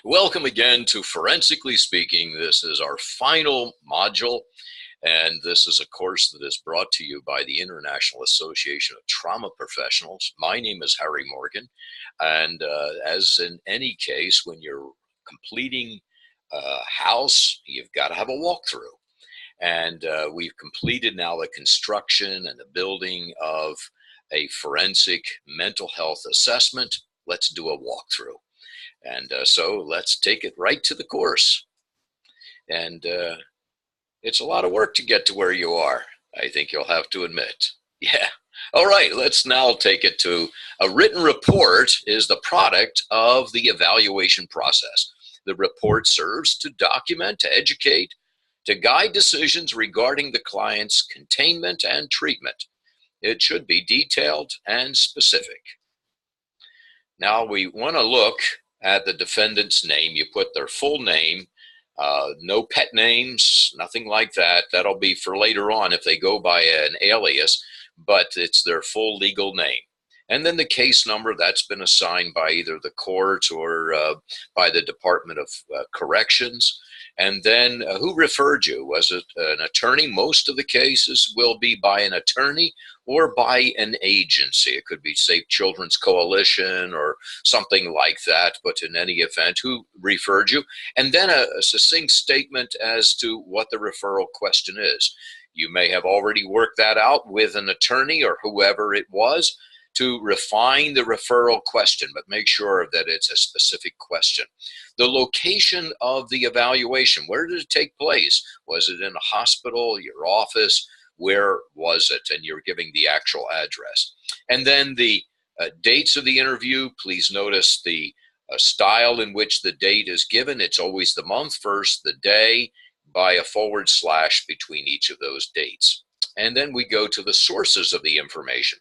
Welcome again to Forensically Speaking. This is our final module, and this is a course that is brought to you by the International Association of Trauma Professionals. My name is Harry Morgan, and as in any case, when you're completing a house, you've got to have a walkthrough. And we've completed now the construction and the building of a forensic mental health assessment. Let's do a walkthrough. And so let's take it right to the course. And it's a lot of work to get to where you are, I think you'll have to admit. Yeah. All right, let's now take it to a written report is the product of the evaluation process. The report serves to document, to educate, to guide decisions regarding the client's containment and treatment. It should be detailed and specific. Now we want to look at the defendant's name. You put their full name, no pet names, nothing like that. That'll be for later on if they go by an alias, but it's their full legal name. And then the case number that's been assigned by either the court or by the Department of Corrections. And then who referred you? Was it an attorney? Most of the cases will be by an attorney or by an agency. It could be Safe Children's Coalition or something like that, but in any event, who referred you? And then a succinct statement as to what the referral question is. You may have already worked that out with an attorney or whoever it was to refine the referral question, but make sure that it's a specific question. The location of the evaluation, where did it take place? Was it in a hospital, your office? Where was it? And you're giving the actual address. And then the dates of the interview, please notice the style in which the date is given. It's always the month first, the day, by a / between each of those dates. And then we go to the sources of the information.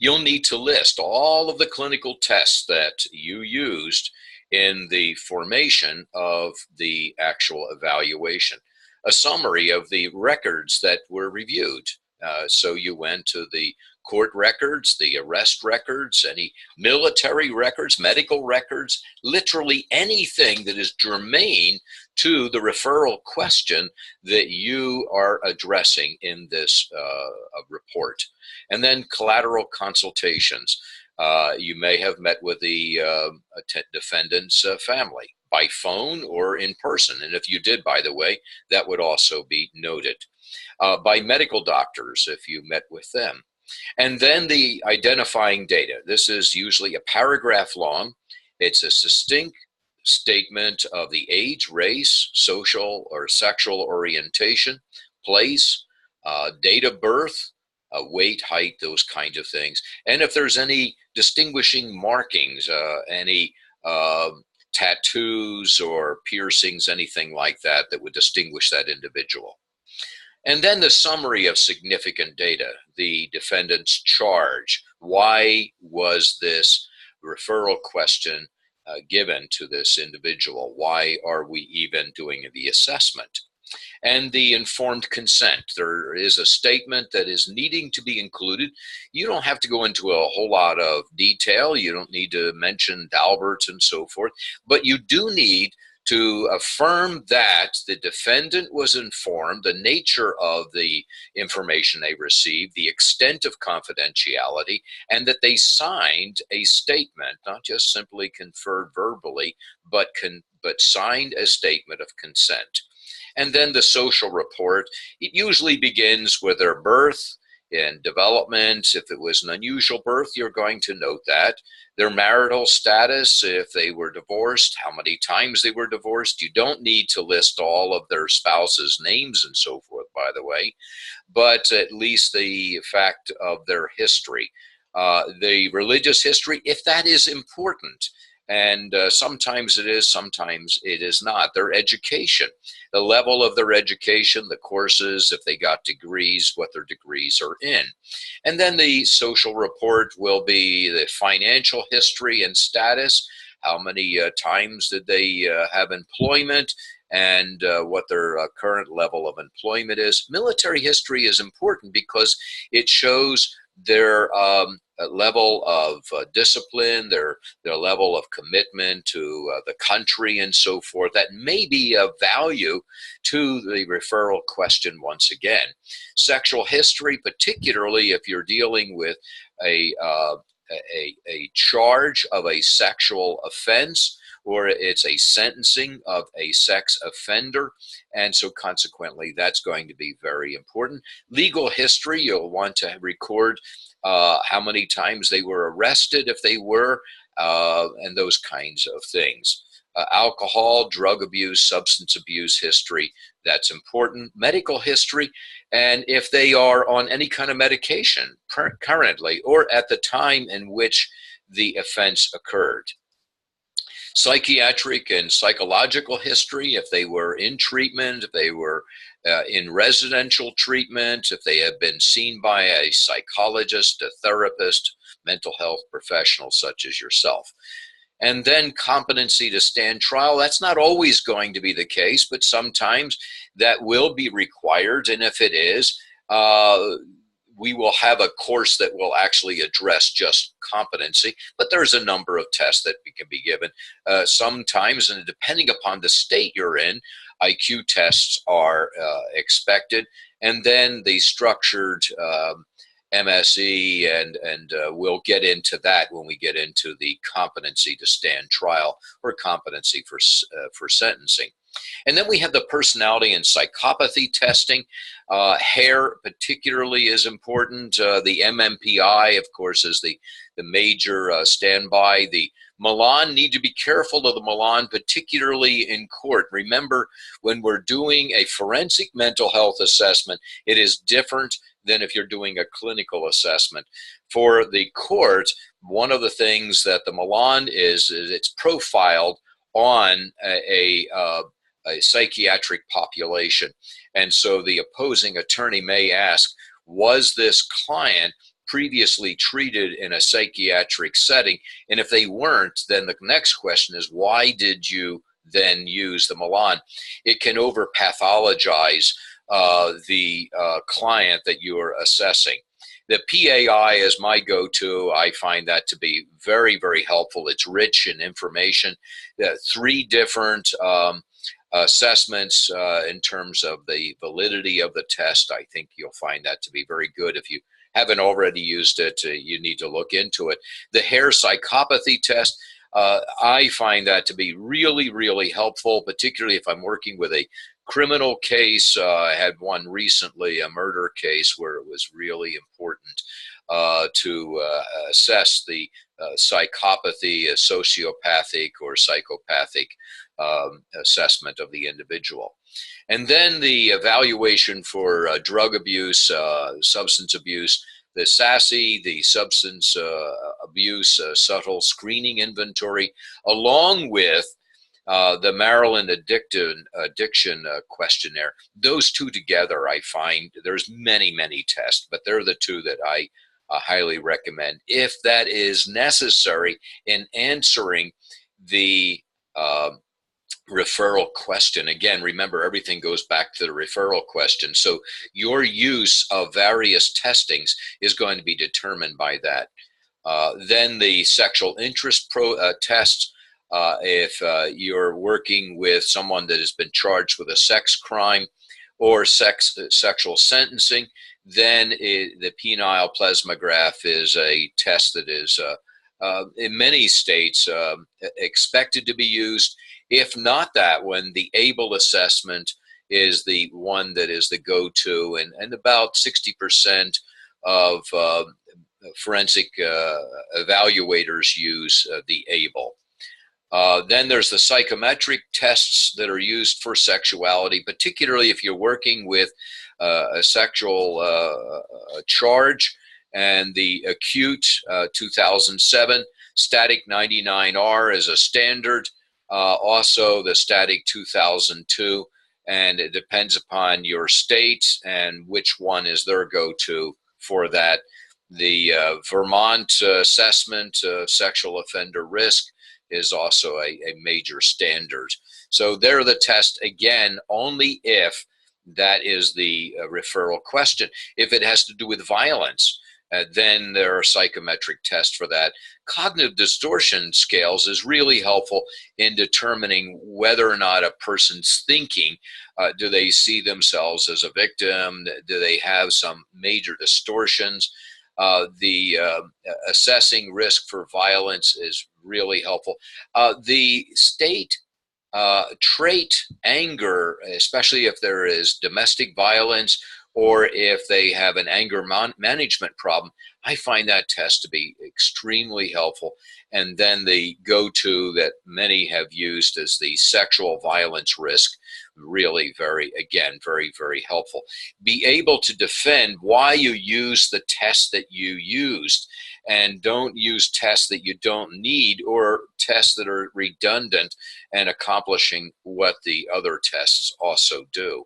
You'll need to list all of the clinical tests that you used in the formation of the actual evaluation. A summary of the records that were reviewed. So you went to the court records, the arrest records, any military records, medical records, literally anything that is germane to the referral question that you are addressing in this report. And then collateral consultations. You may have met with the defendant's family by phone or in person. And if you did, by the way, that would also be noted. By medical doctors, if you met with them. And then the identifying data. This is usually a paragraph long. It's a succinct statement of the age, race, social or sexual orientation, place, date of birth, weight, height, those kinds of things. And if there's any distinguishing markings, any tattoos or piercings, anything like that that would distinguish that individual. And then the summary of significant data, the defendant's charge. Why was this referral question given to this individual? Why are we even doing the assessment? And the informed consent. There is a statement that is needing to be included. You don't have to go into a whole lot of detail. You don't need to mention Dalbert and so forth, but you do need to affirm that the defendant was informed, the nature of the information they received, the extent of confidentiality, and that they signed a statement, not just simply conferred verbally, but signed a statement of consent. And then the social report, it usually begins with their birth and development. If it was an unusual birth, you're going to note that. Their marital status, if they were divorced, how many times they were divorced. You don't need to list all of their spouses' names and so forth, by the way, but at least the fact of their history. The religious history, if that is important. And sometimes it is, sometimes it is not. Their education, the level of their education, the courses, if they got degrees, what their degrees are in. And then the social report will be the financial history and status. How many times did they have employment, and what their current level of employment is. Military history is important because it shows their level of discipline, their level of commitment to the country and so forth, that may be of value to the referral question once again. Sexual history, particularly if you're dealing with a charge of a sexual offense, or it's a sentencing of a sex offender, and so consequently that's going to be very important. Legal history, you'll want to record how many times they were arrested, if they were, and those kinds of things. Alcohol, drug abuse, substance abuse history, that's important. Medical history, and if they are on any kind of medication currently or at the time in which the offense occurred. Psychiatric and psychological history, if they were in treatment, if they were in residential treatment, if they have been seen by a psychologist, a therapist, mental health professional such as yourself. And then competency to stand trial. That's not always going to be the case, but sometimes that will be required. And if it is, we will have a course that will actually address just competency, but there's a number of tests that can be given. Sometimes, and depending upon the state you're in, IQ tests are expected, and then the structured MSE, and we'll get into that when we get into the competency to stand trial or competency for sentencing. And then we have the personality and psychopathy testing. Hair particularly is important. The MMPI, of course, is the major standby. The Milan, need to be careful of the Milan, particularly in court. Remember, when we're doing a forensic mental health assessment, it is different than if you're doing a clinical assessment. For the court, one of the things that the Milan is it's profiled on a psychiatric population. And so the opposing attorney may ask, was this client previously treated in a psychiatric setting? And if they weren't, then the next question is, why did you then use the Milan? It can over-pathologize the client that you're assessing. The PAI is my go-to. I find that to be very, very helpful. It's rich in information. 3 different assessments in terms of the validity of the test. I think you'll find that to be very good. If you haven't already used it, you need to look into it. The hair psychopathy test, I find that to be really, really helpful, particularly if I'm working with a criminal case. I had one recently, a murder case, where it was really important to assess the psychopathy, sociopathic or psychopathic assessment of the individual. And then the evaluation for drug abuse, substance abuse, the SASI, the substance abuse subtle screening inventory, along with the Maryland addiction questionnaire. Those 2 together, I find, there's many, many tests, but they're the 2 that I highly recommend if that is necessary in answering the referral question. Again, remember, everything goes back to the referral question. So your use of various testings is going to be determined by that. Then the sexual interest tests. If you're working with someone that has been charged with a sex crime or sexual sentencing, then the penile plasmograph is a test that is in many states expected to be used. If not that one, the ABLE assessment is the one that is the go-to, and about 60% of forensic evaluators use the ABLE. Then there's the psychometric tests that are used for sexuality, particularly if you're working with a sexual charge, and the acute 2007 static 99R is a standard. Also the static 2002, and it depends upon your state and which one is their go-to for that. The Vermont assessment of sexual offender risk is also a major standard. So they're the test, again, only if that is the referral question. If it has to do with violence, Then there are psychometric tests for that. Cognitive distortion scales is really helpful in determining whether or not a person's thinking. Do they see themselves as a victim? Do they have some major distortions? The assessing risk for violence is really helpful. The state trait anger, especially if there is domestic violence or if they have an anger management problem, I find that test to be extremely helpful. And then the go-to that many have used is the sexual violence risk, really very, again, very, very helpful. Be able to defend why you use the test that you used, and don't use tests that you don't need or tests that are redundant and accomplishing what the other tests also do.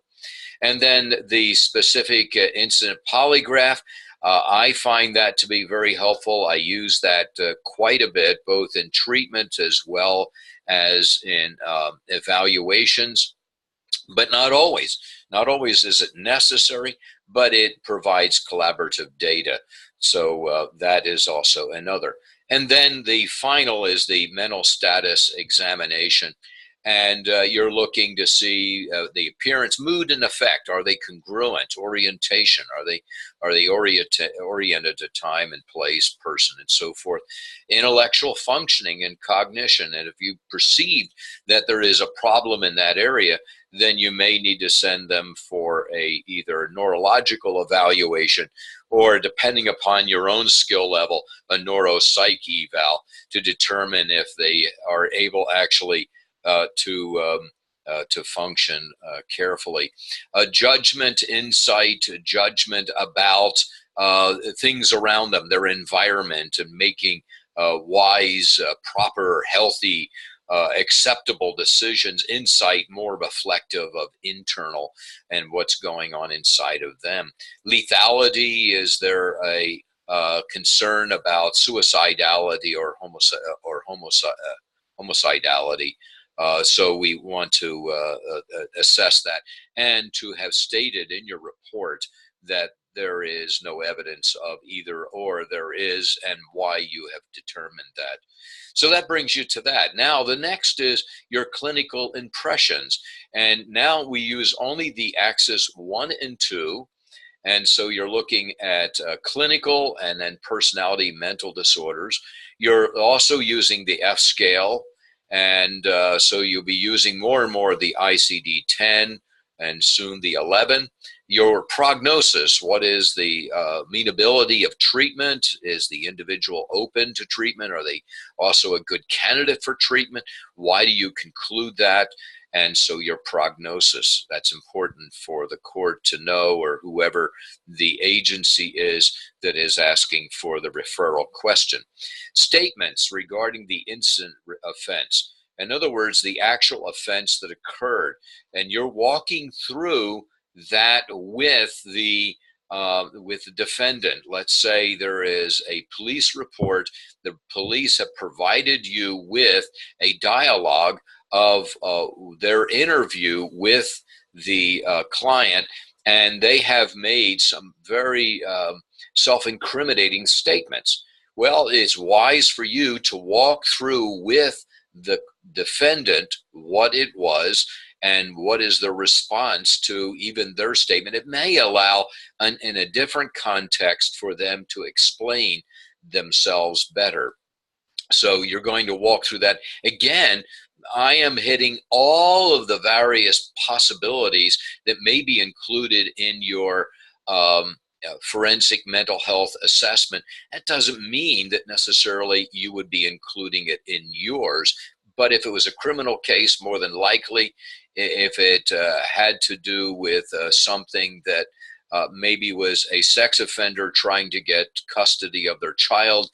And then the specific incident polygraph, I find that to be very helpful. I use that quite a bit, both in treatment as well as in evaluations, but not always. Not always is it necessary, but it provides collaborative data. So that is also another. And then the final is the mental status examination. And you're looking to see the appearance, mood, and effect. Are they congruent? Orientation. Are they oriented to time and place, person, and so forth? Intellectual functioning and cognition. And if you perceive that there is a problem in that area, then you may need to send them for a either neurological evaluation or, depending upon your own skill level, a neuropsych eval to determine if they are able actually to function carefully. Judgment, insight, judgment about things around them, their environment, and making wise, proper, healthy, acceptable decisions. Insight, more reflective of internal and what's going on inside of them. Lethality, is there a concern about suicidality or homicidality? So we want to assess that, and to have stated in your report that there is no evidence of either or, there is, and why you have determined that. So that brings you to that. Now the next is your clinical impressions, and now we use only the axis 1 and 2. And so you're looking at clinical and then personality mental disorders. You're also using the F scale. And so you'll be using more and more of the ICD-10 and soon the 11. Your prognosis, what is the amenability of treatment? Is the individual open to treatment? Are they also a good candidate for treatment? Why do you conclude that? And so your prognosis, that's important for the court to know, or whoever the agency is that is asking for the referral question. Statements regarding the incident offense. In other words, the actual offense that occurred. And you're walking through that with the defendant. Let's say there is a police report. The police have provided you with a dialogue of their interview with the client, and they have made some very self-incriminating statements. Well, it's wise for you to walk through with the defendant what it was and what is the response to even their statement. It may allow, in a different context, for them to explain themselves better. So you're going to walk through that. Again, I am hitting all of the various possibilities that may be included in your forensic mental health assessment. That doesn't mean that necessarily you would be including it in yours, but if it was a criminal case, more than likely, if it had to do with something that maybe was a sex offender trying to get custody of their child,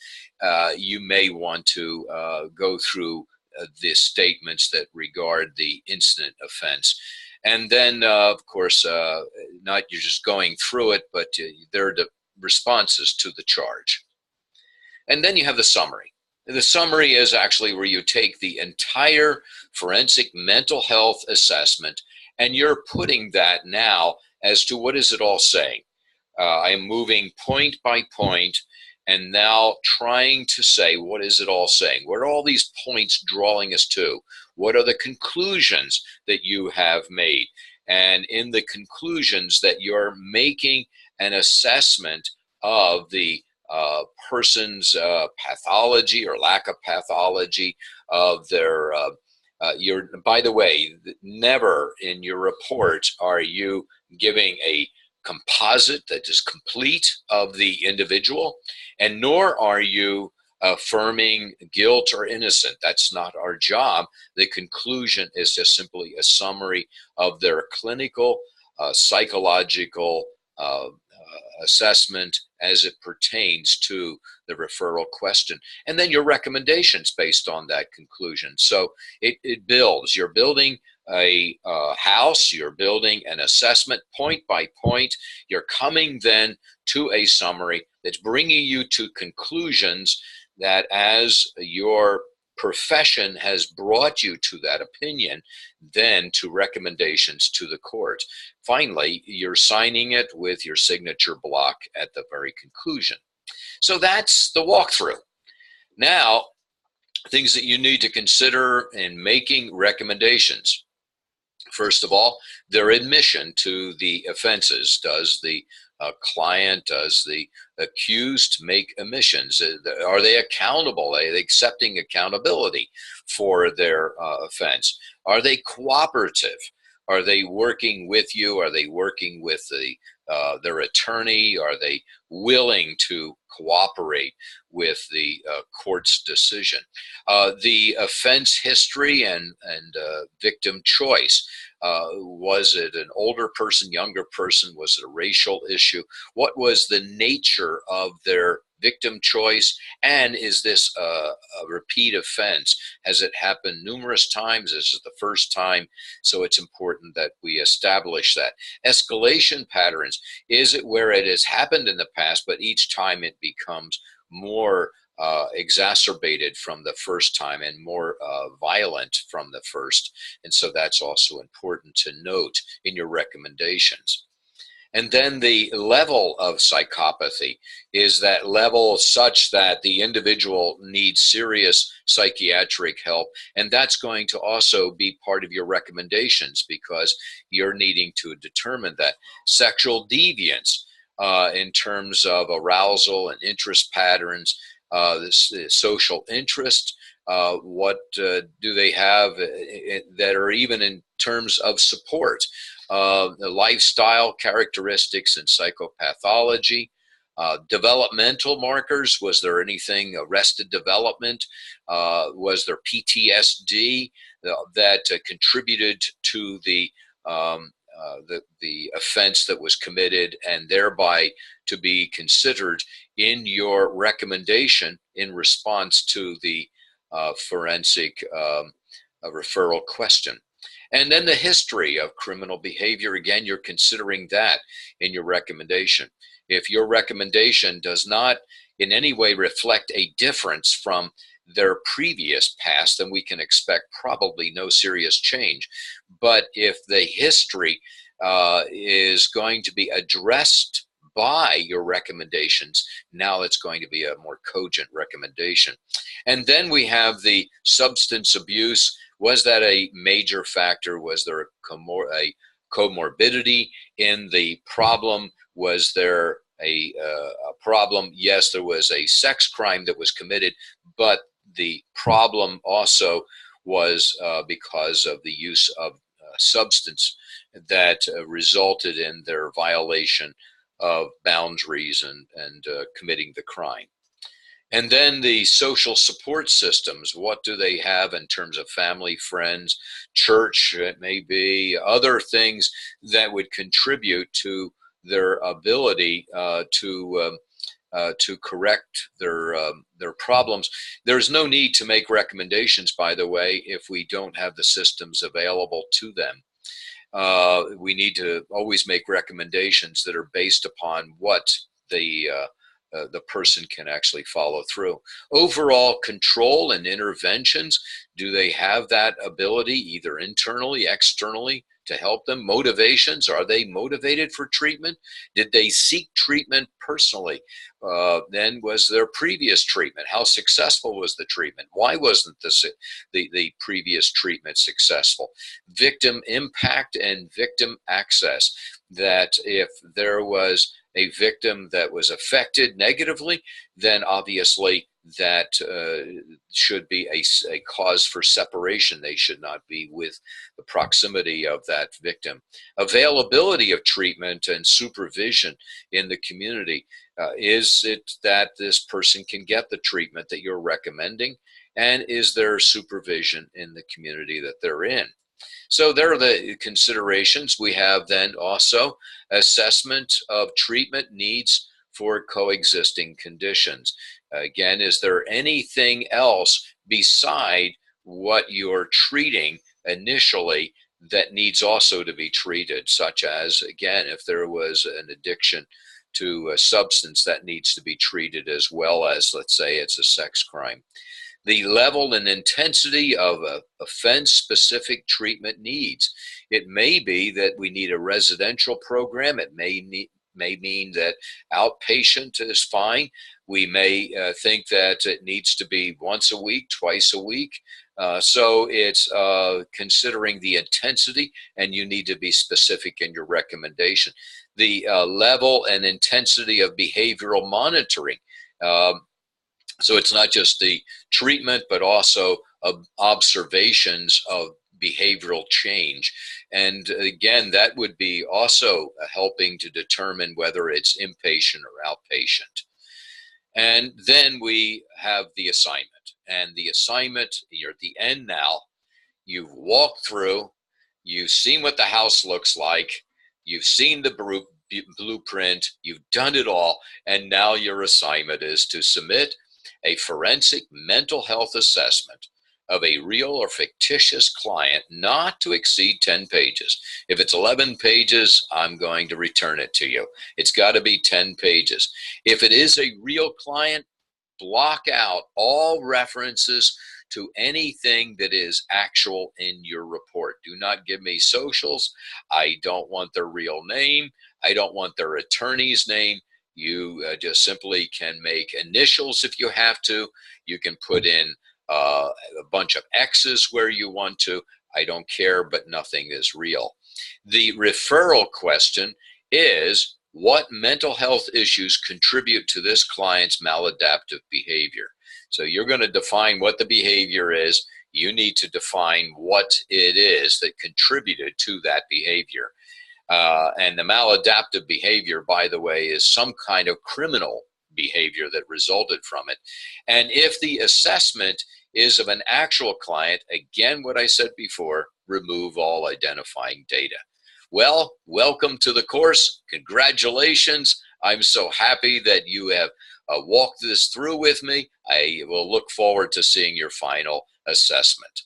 you may want to go through the statements that regard the incident offense. And then, of course, not you're just going through it, but there are the responses to the charge. And then you have the summary. The summary is actually where you take the entire forensic mental health assessment and you're putting that now as to what is it all saying. I am moving point by point and now trying to say, what is it all saying? What are all these points drawing us to? What are the conclusions that you have made? And in the conclusions that you're making an assessment of the person's pathology or lack of pathology of their by the way, never in your report are you giving a composite that is complete of the individual, and nor are you affirming guilt or innocent. That's not our job. The conclusion is just simply a summary of their clinical, psychological assessment as it pertains to the referral question, and then your recommendations based on that conclusion. So it builds. You're building a house, you're building an assessment point by point. You're coming then to a summary that's bringing you to conclusions that, as your profession has brought you to that opinion, then to recommendations to the court. Finally, you're signing it with your signature block at the very conclusion. So that's the walkthrough. Now, things that you need to consider in making recommendations. First of all, their admission to the offenses. Does the client, does the accused make admissions? Are they accountable? Are they accepting accountability for their offense? Are they cooperative? Are they working with you? Are they working with their attorney? Are they willing to cooperate with the court's decision? The offense history and victim choice. Was it an older person, younger person? Was it a racial issue? What was the nature of their victim choice? And is this a repeat offense? Has it happened numerous times? Is it the first time? So it's important that we establish that. Escalation patterns. Is it where it has happened in the past, but each time it becomes more exacerbated from the first time and more violent from the first? And so that's also important to note in your recommendations. And then the level of psychopathy. Is that level such that the individual needs serious psychiatric help? And that's going to also be part of your recommendations, because you're needing to determine that. Sexual deviance in terms of arousal and interest patterns, this social interest. What do they have that are even in terms of support? The lifestyle characteristics and psychopathology. Developmental markers. Was there anything arrested development? Was there PTSD that contributed to the offense that was committed, and thereby to be considered in your recommendation in response to the forensic referral question? And then the history of criminal behavior. Again, you're considering that in your recommendation. If your recommendation does not in any way reflect a difference from their previous past, then we can expect probably no serious change. But if the history is going to be addressed by your recommendations, now it's going to be a more cogent recommendation. And then we have the substance abuse. Was that a major factor? Was there a comorbidity in the problem? Was there a problem? Yes, there was a sex crime that was committed, but the problem also was because of the use of substance that resulted in their violation of boundaries and committing the crime. And then the social support systems. What do they have in terms of family, friends, church? It may be other things that would contribute to their ability to correct their problems. There's no need to make recommendations, by the way, if we don't have the systems available to them. We need to always make recommendations that are based upon what the the person can actually follow through. Overall control and interventions, do they have that ability either internally, externally to help them? Motivations, are they motivated for treatment? Did they seek treatment personally? Then was their previous treatment? How successful was the treatment? Why wasn't the previous treatment successful? Victim impact and victim access, that if there was a victim that was affected negatively, then obviously that should be a cause for separation. They should not be with the proximity of that victim. Availability of treatment and supervision in the community. Is it that this person can get the treatment that you're recommending? And is there supervision in the community that they're in? So there are the considerations. We have then also assessment of treatment needs for coexisting conditions. Again, is there anything else beside what you're treating initially that needs also to be treated, such as, again, if there was an addiction to a substance, that needs to be treated, as well as, let's say, it's a sex crime. The level and intensity of offense-specific treatment needs. It may be that we need a residential program. It may mean that outpatient is fine. We may think that it needs to be once a week, twice a week. So it's considering the intensity, and you need to be specific in your recommendation. The level and intensity of behavioral monitoring. So it's not just the treatment, but also observations of behavioral change. And again, that would be also helping to determine whether it's inpatient or outpatient. And then we have the assignment. And the assignment, you're at the end now. You've walked through, you've seen what the house looks like, you've seen the blueprint, you've done it all, and now your assignment is to submit a forensic mental health assessment of a real or fictitious client, not to exceed 10 pages. If it's 11 pages, I'm going to return it to you. It's got to be 10 pages. If it is a real client, block out all references to anything that is actual in your report. Do not give me socials. I don't want their real name. I don't want their attorney's name. You just simply can make initials if you have to. You can put in a bunch of X's where you want to. I don't care, but nothing is real. The referral question is, what mental health issues contribute to this client's maladaptive behavior? So you're going to define what the behavior is. You need to define what it is that contributed to that behavior. And the maladaptive behavior, by the way, is some kind of criminal behavior that resulted from it. And if the assessment is of an actual client, again, what I said before, remove all identifying data. Well, welcome to the course. Congratulations. I'm so happy that you have walked this through with me. I will look forward to seeing your final assessment.